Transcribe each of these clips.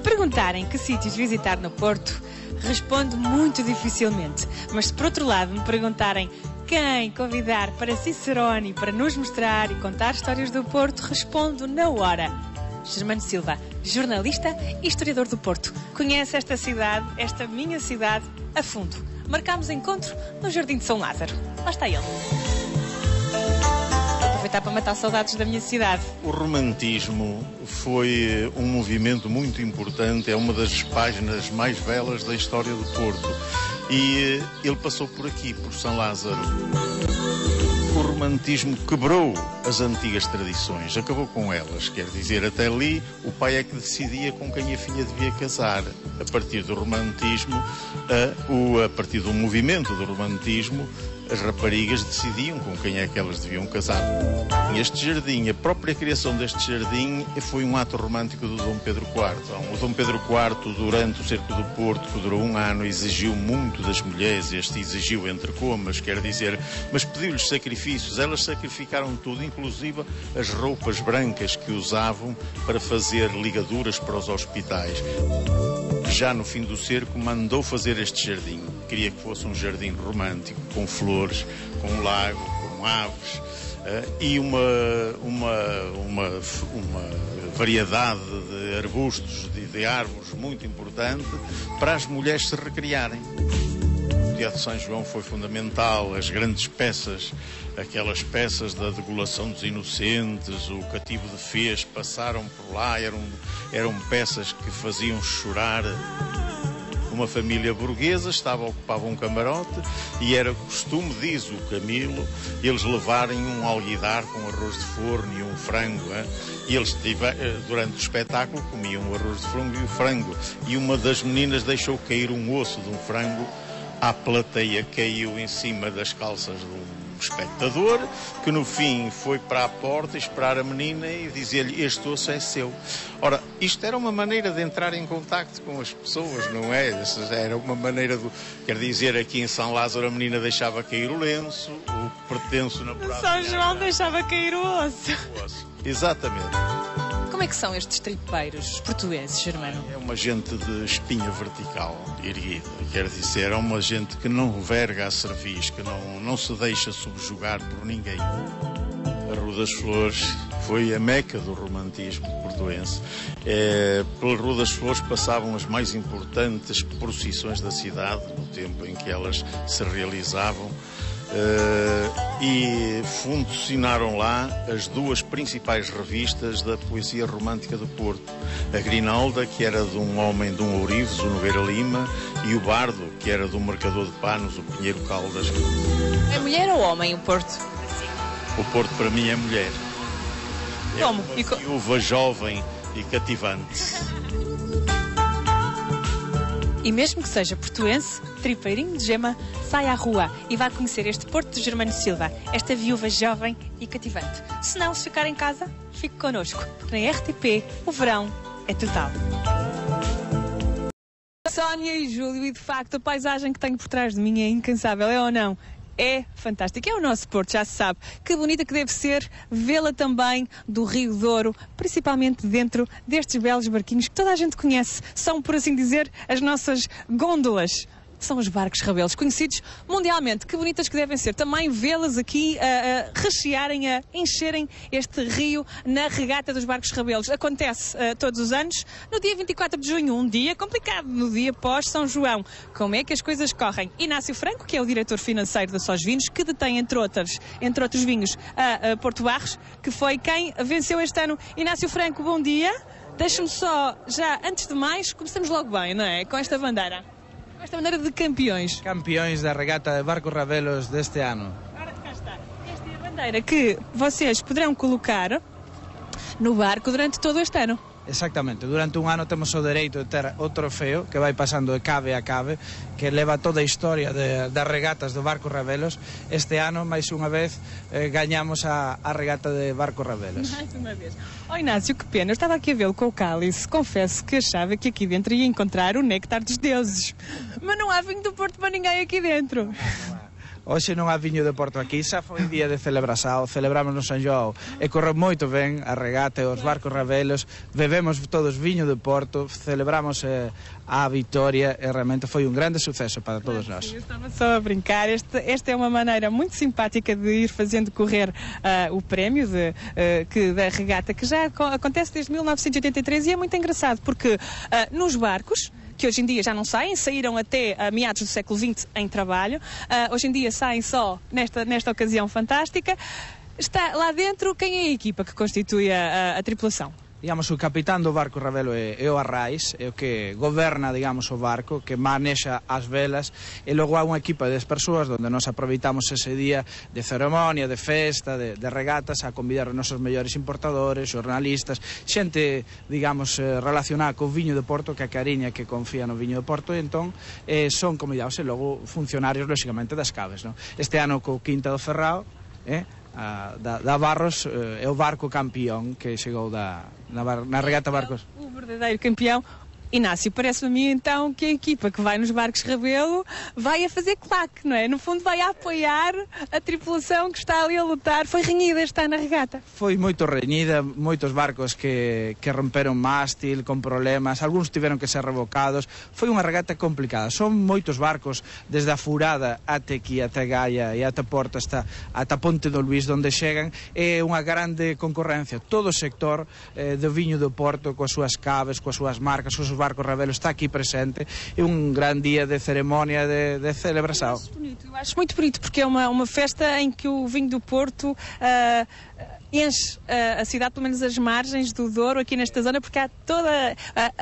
perguntarem que sítios visitar no Porto, respondo muito dificilmente. Mas se por outro lado me perguntarem quem convidar para Cicerone para nos mostrar e contar histórias do Porto, respondo na hora. Germano Silva, jornalista e historiador do Porto. Conhece esta cidade, esta minha cidade, a fundo. Marcámos encontro no Jardim de São Lázaro. Lá está ele. Vou aproveitar para matar saudades da minha cidade. O romantismo foi um movimento muito importante, é uma das páginas mais belas da história do Porto. E ele passou por aqui, por São Lázaro. O romantismo quebrou as antigas tradições, acabou com elas. Quer dizer, até ali o pai é que decidia com quem a filha devia casar. A partir do romantismo, a partir do movimento do romantismo, as raparigas decidiam com quem é que elas deviam casar. Este jardim, a própria criação deste jardim foi um ato romântico do Dom Pedro IV. O Dom Pedro IV, durante o cerco do Porto, que durou 1 ano, exigiu muito das mulheres, exigiu entre comas, quer dizer, mas pediu-lhes sacrifícios. Elas sacrificaram tudo, inclusive as roupas brancas que usavam para fazer ligaduras para os hospitais. Já no fim do cerco, mandou fazer este jardim. Queria que fosse um jardim romântico, com flores, com um lago, com aves e uma variedade de arbustos, de árvores muito importante para as mulheres se recriarem. O Teatro de São João foi fundamental, as grandes peças, aquelas peças da Degolação dos Inocentes, o Cativo de Fez, passaram por lá, eram peças que faziam chorar. Uma família burguesa ocupava um camarote e era costume, diz o Camilo, eles levarem um alguidar com arroz de forno e um frango. E eles, durante o espetáculo, comiam o arroz de frango e o frango. E uma das meninas deixou cair um osso de um frango à plateia, caiu em cima das calças de um espectador, que no fim foi para a porta esperar a menina e dizer-lhe: este osso é seu. Ora, isto era uma maneira de entrar em contacto com as pessoas, não é? Era uma maneira de... Quer dizer, aqui em São Lázaro a menina deixava cair o lenço, o pretenso namorado... São João deixava cair o osso. Exatamente. Como é que são estes tripeiros portugueses, Germano? É uma gente de espinha vertical, erguida. Quer dizer, é uma gente que não verga a cerviz, que não se deixa subjugar por ninguém. A Rua das Flores foi a meca do romantismo portuense. Pela Rua das Flores passavam as mais importantes procissões da cidade, no tempo em que elas se realizavam. E funcionaram lá as 2 principais revistas da poesia romântica do Porto. A Grinalda, que era de um homem de um ourives, o Nogueira Lima, e o Bardo, que era de um mercador de panos, o Pinheiro Caldas. É mulher ou homem o Porto? O Porto para mim é mulher. Como? É uma viúva jovem e cativante. E mesmo que seja portuense, tripeirinho de gema, sai à rua e vá conhecer este Porto de Germano Silva, esta viúva jovem e cativante. Se não, se ficar em casa, fique connosco, porque na RTP o verão é total. Sónia e Júlio, e de facto a paisagem que tenho por trás de mim é incansável, é ou não? É fantástico, é o nosso Porto, já se sabe. Que bonita que deve ser vê-la também do Rio Douro, principalmente dentro destes belos barquinhos que toda a gente conhece. São, por assim dizer, as nossas gôndolas. São os barcos rabelos, conhecidos mundialmente. Que bonitas que devem ser. Também vê-las aqui a rechearem, a encherem este rio na regata dos barcos rabelos. Acontece todos os anos, no dia 24 de junho, um dia complicado, no dia pós São João. Como é que as coisas correm? Inácio Franco, que é o diretor financeiro da Sós Vinhos, que detém, entre outros vinhos, a Porto Barros, que foi quem venceu este ano. Inácio Franco, bom dia. Deixa-me só, já antes de mais, começamos logo bem, não é? Com esta bandeira. Esta bandeira de campeões. Campeões da regata de barcos rabelos deste ano. Ora, cá está. Esta é a bandeira que vocês poderão colocar no barco durante todo este ano. Exactamente, durante un ano temos o dereito de ter o trofeo que vai pasando de cave a cave, que leva toda a historia das regatas de barcos rabelos. Este ano, máis unha vez, gañamos a regata de barcos rabelos. Mais uma vez. Inácio, que pena, eu estava aqui a vê-lo com o cálice, confesso que achava que aqui dentro ia encontrar o néctar dos deuses, mas não há vinho do Porto para ninguém aqui dentro. Hoxe non há viño de Porto aquí, xa foi día de celebração, celebramos no San João e correu moito ben a regata e os barcos rabelos, bebemos todos viño de Porto, celebramos a vitória e realmente foi un grande sucesso para todos nós. Eu estava só a brincar, esta é uma maneira muito simpática de ir fazendo correr o prémio da regata, que já acontece desde 1983 e é muito engraçado porque nos barcos, que hoje em dia já não saíram até meados do século XX em trabalho, hoje em dia saem só nesta ocasião fantástica. Está lá dentro, quem é a equipa que constitui a tripulação? Digamos, o capitán do barco Ravelo é o Arraiz, é o que goberna, digamos, o barco, que manexa as velas, e logo há unha equipa de 10 persoas onde nos aproveitamos ese día de ceremonia, de festa, de regatas, a convidar os nosos mellores importadores, xornalistas, xente, digamos, relacionada co viño de Porto, que a cariña, que confía no viño de Porto, e entón son convidados e logo funcionarios, lóxicamente, das caves, non? Este ano co Quinta do Ferrao, da Barros, é o barco campeón que chegou na regata Barcos. O verdadeiro campeão. Inácio, parece-me a mim então que a equipa que vai nos barcos Ravelo vai a fazer claque, não é? No fundo vai a apoiar a tripulação que está ali a lutar. Foi renhida esta na regata? Foi moito renhida, moitos barcos que romperon mástil, con problemas, algúns tiveron que ser revocados. Foi unha regata complicada, son moitos barcos desde a Furada até aquí, até Gaia e até Porto, ata Ponte do Luís, onde chegan. É unha grande concorrencia, todo o sector do viño do Porto, coas súas caves, coas súas marcas, coas súas barco Ravelo está aquí presente, é un gran día de ceremonia, de celebração. Eu acho muito bonito porque é uma festa em que o vinho do Porto enche a cidade, pelo menos as margens do Douro, aqui nesta zona, porque há toda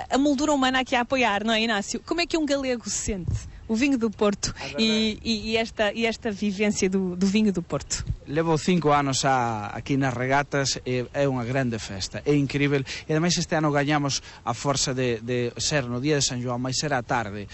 a moldura humana aqui a apoiar, não é, Inácio? Como é que um galego se sente? O vinho do Porto e esta vivência do vinho do Porto. Levo 5 anos aquí nas regatas e é unha grande festa, é incrível, e ademais este ano gañamos a forza de ser no día de San João, mas ser a tarde.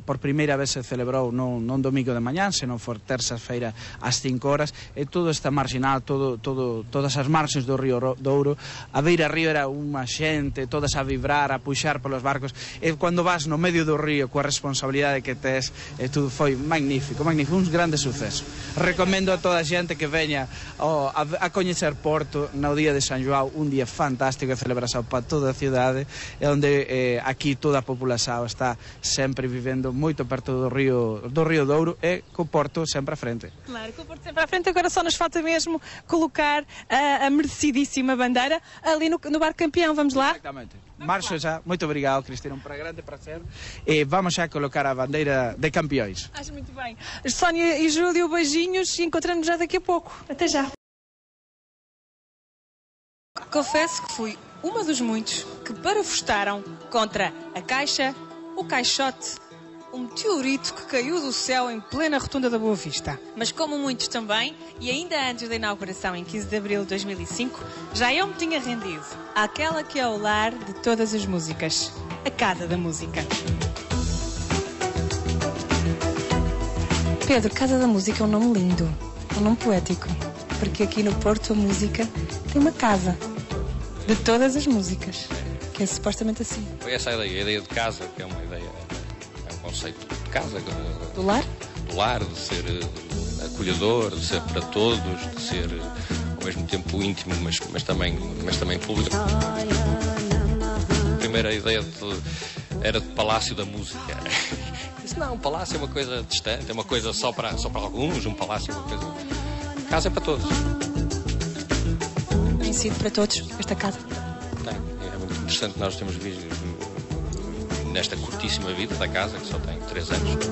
Por primeira vez se celebrou non domingo de mañán, senón for terça-feira ás 5 horas, e todo está marginal, todas as marxes do río Douro, a beira río era unha xente, todas a vibrar, a puxar polos barcos, e cando vas no medio do río coa responsabilidade que tes, e tudo foi magnífico, un grande suceso. Recomendo a toda a xente que veña a coñecer Porto no día de San João, un día fantástico de celebración para toda a cidade, e onde aquí toda a população está sempre vivendo moito perto do río Douro e co Porto sempre à frente. Claro, com o Porto sempre à frente. Agora só nos falta mesmo colocar a merecidíssima bandeira ali no barco campeão. Vamos lá? Exatamente. Marcho já, muito obrigado, Cristina, um grande prazer, e vamos já colocar a bandeira de campeões. Acho muito bem. Sónia e Júlio, beijinhos e encontramos já daqui a pouco. Até já. Confesso que fui uma dos muitos que parafustaram contra a caixa, o caixote, um meteorito que caiu do céu em plena rotunda da Boa Vista. Mas como muitos também, e ainda antes da inauguração em 15 de abril de 2005, já eu me tinha rendido àquela que é o lar de todas as músicas, a Casa da Música. Pedro, Casa da Música é um nome lindo, um nome poético, porque aqui no Porto a música tem uma casa de todas as músicas, que é supostamente assim. Foi essa a ideia de casa, que é uma ideia, é um conceito de casa. Do lar? Do lar, de ser acolhedor, de ser para todos, de ser ao mesmo tempo íntimo, mas também público. A primeira ideia era de Palácio da Música. Disse, não, um palácio é uma coisa distante, é uma coisa só para alguns, um palácio é uma coisa... Casa é para todos. Tem sido para todos esta casa? É muito interessante, nós temos visto nesta curtíssima vida da casa, que só tem 3 anos,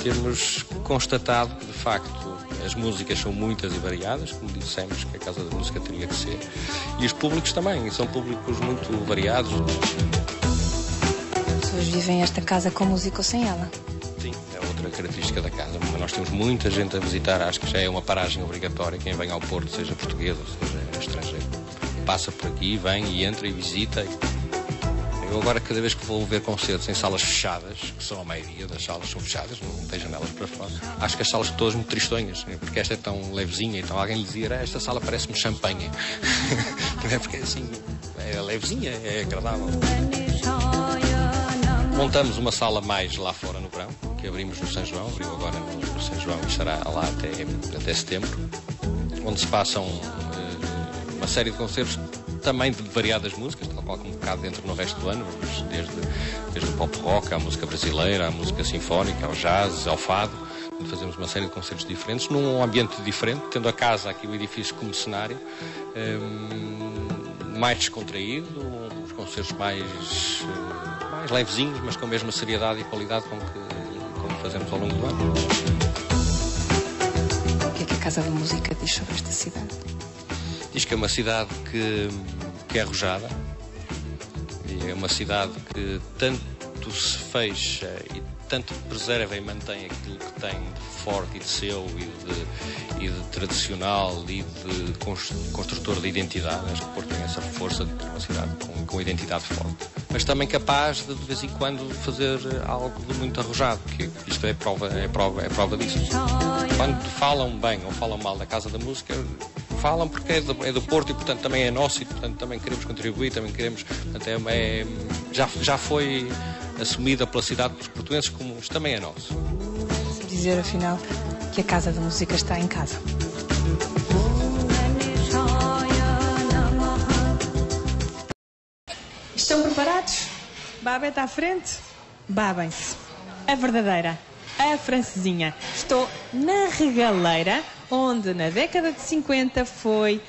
temos constatado que de facto as músicas são muitas e variadas, como dissemos que a Casa da Música teria que ser, e os públicos também, são públicos muito variados. As pessoas vivem esta casa com música ou sem ela? Sim, é outra característica da casa. Nós temos muita gente a visitar, acho que já é uma paragem obrigatória. Quem vem ao Porto, seja português ou seja estrangeiro, passa por aqui, vem e entra e visita. Eu agora, cada vez que vou ver concertos em salas fechadas, que são a maioria das salas são fechadas, não tem janelas para fora, acho que as salas são todas muito tristonhas, porque esta é tão levezinha, então alguém lhe dizia, esta sala parece-me champanhe. Porque assim, é levezinha, é agradável. Montamos uma sala mais lá fora no verão, que que abrimos no São João, abriu agora no São João e estará lá até setembro, onde se passam uma série de concertos também de variadas músicas, tal qual como um bocado entra no resto do ano, desde o pop rock, à música brasileira, à música sinfónica, ao jazz, ao fado. Fazemos uma série de concertos diferentes, num ambiente diferente, tendo a casa aqui, o edifício, como cenário, mais descontraído, uns concertos mais levezinhos, mas com a mesma seriedade e qualidade com que fazemos ao longo do ano. O que é que a Casa da Música diz sobre esta cidade? Diz que é uma cidade que é arrojada, e é uma cidade que tanto se fecha e tanto preserva e mantém aquilo que tem de forte e de seu e de tradicional e de construtor de identidade. Acho que o Porto tem essa força de ter uma cidade com identidade forte, mas também capaz de vez em quando fazer algo de muito arrojado, que isto é prova disso. Quando falam bem ou falam mal da Casa da Música, falam porque é do Porto e, portanto, também é nosso e, portanto, também queremos contribuir, também queremos, portanto, já foi assumida pela cidade, pelos portugueses, como isto também é nosso. Dizer, afinal, que a Casa da Música está em casa. Estão preparados? Babette à frente? Babem-se. A verdadeira, a francesinha. Estou na Regaleira, onde na década de 50 foi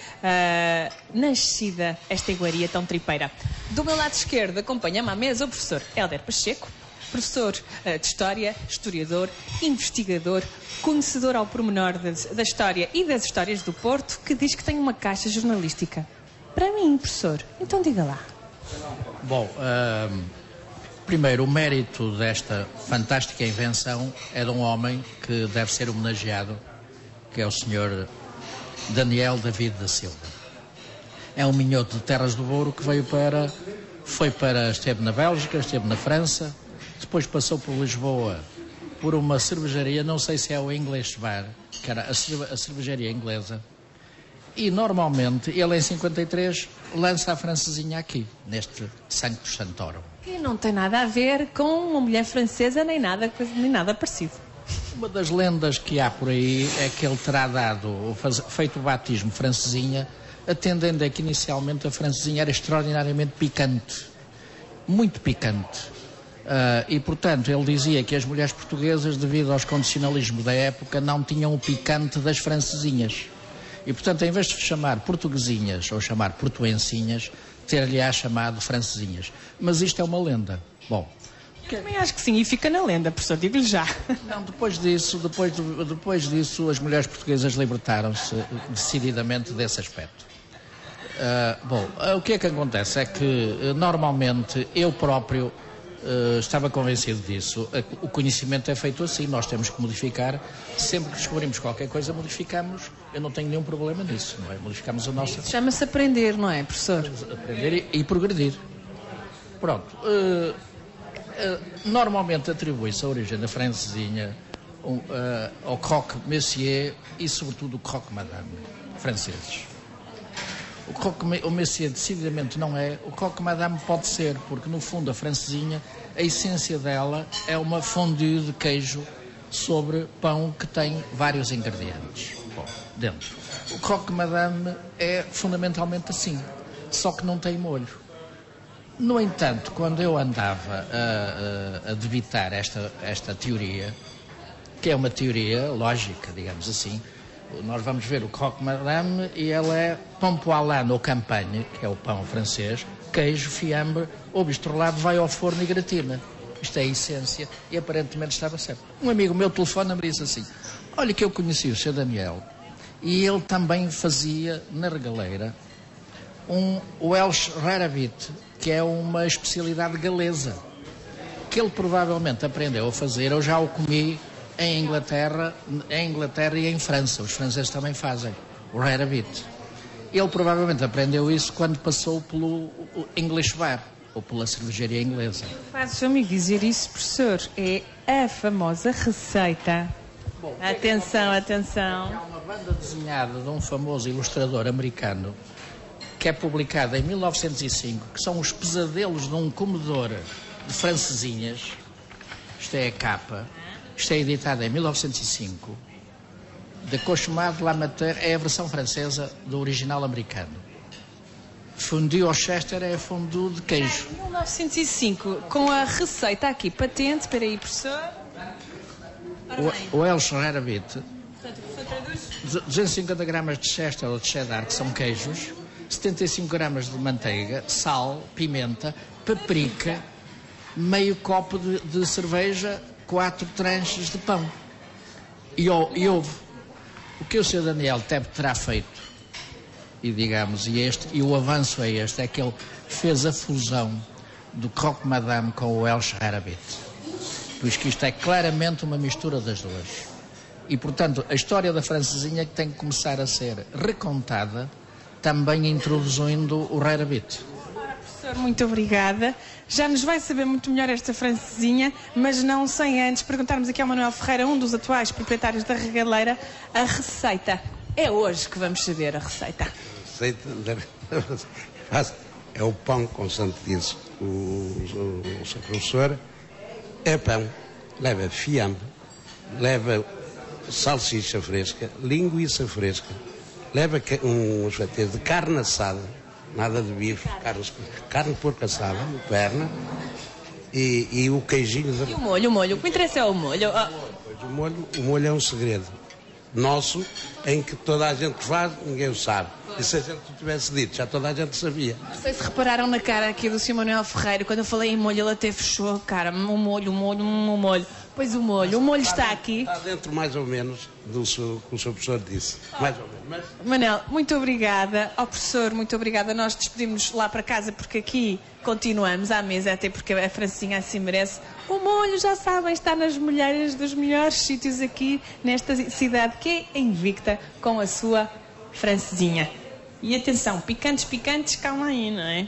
nascida esta iguaria tão tripeira. Do meu lado esquerdo acompanha-me à mesa o professor Hélder Pacheco, professor de História, historiador, investigador, conhecedor ao pormenor da história e das histórias do Porto, que diz que tem uma caixa jornalística. Para mim, professor, então diga lá. Bom, primeiro, o mérito desta fantástica invenção é de um homem que deve ser homenageado, que é o Sr. Daniel David da Silva. É um minhoto de Terras do Ouro que esteve na Bélgica, esteve na França, depois passou por Lisboa por uma cervejaria, não sei se é o English Bar, que era a cervejaria inglesa, e normalmente ele em 53 lança a francesinha aqui, neste Sanctus Santorum. E não tem nada a ver com uma mulher francesa nem nada parecido. Uma das lendas que há por aí é que ele terá feito o batismo francesinha, atendendo a que inicialmente a francesinha era extraordinariamente picante, muito picante. E, portanto, ele dizia que as mulheres portuguesas, devido aos condicionalismos da época, não tinham o picante das francesinhas. E, portanto, em vez de chamar portuguesinhas ou chamar portuensinhas, ter-lhe-á chamado francesinhas. Mas isto é uma lenda. Bom, também acho que sim, e fica na lenda, professor, digo-lhe já. Não, depois disso, as mulheres portuguesas libertaram-se decididamente desse aspecto. O que é que acontece? É que, normalmente, eu próprio estava convencido disso. O conhecimento é feito assim, nós temos que modificar. Sempre que descobrimos qualquer coisa, modificamos. Eu não tenho nenhum problema nisso, não é? Modificamos a nossa... Chama-se aprender, não é, professor? Aprender e progredir. Pronto. Normalmente atribui-se a origem da francesinha ao croque-monsieur e, sobretudo, o croque-madame franceses. O croque-monsieur decididamente não é. O croque-madame pode ser, porque, no fundo, a francesinha, a essência dela é uma fondue de queijo sobre pão que tem vários ingredientes dentro. O croque-madame é fundamentalmente assim, só que não tem molho. No entanto, quando eu andava a debitar esta teoria, que é uma teoria lógica, digamos assim, nós vamos ver o croque-madame e ela é pão poilâne ou campagne, que é o pão francês, queijo, fiambre, ovo estrelado, vai ao forno e gratina. Isto é a essência e aparentemente estava certo. Um amigo meu telefona-me e disse assim: olha que eu conheci o Sr. Daniel e ele também fazia na Regaleira um Welsh Rarebit, que é uma especialidade galesa, que ele provavelmente aprendeu a fazer. Eu já o comi em Inglaterra e em França. Os franceses também fazem o Rarebit. Ele provavelmente aprendeu isso quando passou pelo English Bar, ou pela cervejaria inglesa. Faz o seu amigo dizer isso, professor. É a famosa receita. Bom, atenção. Há uma banda desenhada de um famoso ilustrador americano que é publicada em 1905, que são os pesadelos de um comedor de francesinhas. Isto é a capa. Isto é editado em 1905. De Cauchemar de la Mater é a versão francesa do original americano. Fondue au Chester é fondue de queijo. 1905, com a receita aqui, patente, espera aí, professor. O Welsh Rarebit, 250 gramas de Chester ou de cheddar, que são queijos, 75 gramas de manteiga, sal, pimenta, paprika, meio copo de cerveja, 4 tranches de pão e ovo. O que o Sr. Daniel terá feito, e digamos, e o avanço é este, é que ele fez a fusão do Croque Madame com o Welsh Rarebit. Pois que isto é claramente uma mistura das duas. E, portanto, a história da francesinha que tem que começar a ser recontada, também introduzindo o Rarebit. Professor, muito obrigada. Já nos vai saber muito melhor esta francesinha, mas não sem antes perguntarmos aqui ao Manuel Ferreira, um dos atuais proprietários da regaleira, a receita. É hoje que vamos saber a receita. A receita é o pão com santice. O seu professor é pão, leva fiambre, leva salsicha fresca, linguiça fresca, leva uns fatias de carne assada, nada de bife, carne de porco assada, perna, e o queijinho. E o molho, o que me interessa é o molho. O molho é um segredo nosso, em que toda a gente faz, ninguém o sabe. E se a gente tivesse dito, já toda a gente sabia. Não sei se repararam na cara aqui do Sr. Manuel Ferreira, quando eu falei em molho, ele até fechou a cara. O molho. Pois o molho está aqui. Está dentro mais ou menos do que o Sr. professor disse. Mais ou menos. Manel, muito obrigada. Ao professor, muito obrigada. Nós despedimos lá para casa, porque aqui continuamos à mesa, até porque a francesinha assim merece. O molho, já sabem, está nas mulheres dos melhores sítios aqui nesta cidade que é invicta com a sua francesinha. E atenção, picantes, calma aí, não é?